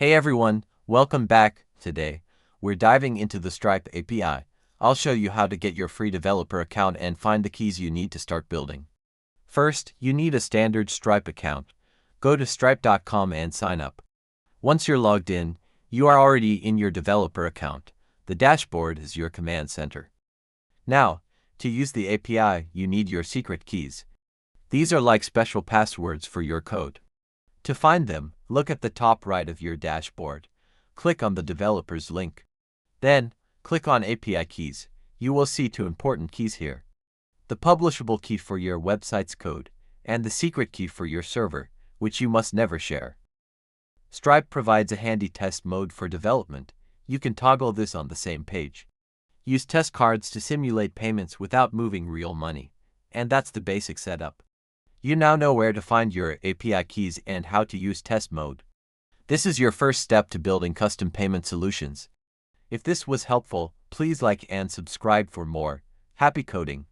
Hey everyone, welcome back. Today, we're diving into the Stripe API. I'll show you how to get your free developer account and find the keys you need to start building. First, you need a standard Stripe account. Go to stripe.com and sign up. Once you're logged in, you are already in your developer account. The dashboard is your command center. Now, to use the API, you need your secret keys. These are like special passwords for your code. To find them, look at the top right of your dashboard. Click on the developer's link. Then, click on API keys. You will see two important keys here: the publishable key for your website's code, and the secret key for your server, which you must never share. Stripe provides a handy test mode for development. You can toggle this on the same page. Use test cards to simulate payments without moving real money. And that's the basic setup. You now know where to find your API keys and how to use test mode. This is your first step to building custom payment solutions. If this was helpful, please like and subscribe for more. Happy coding!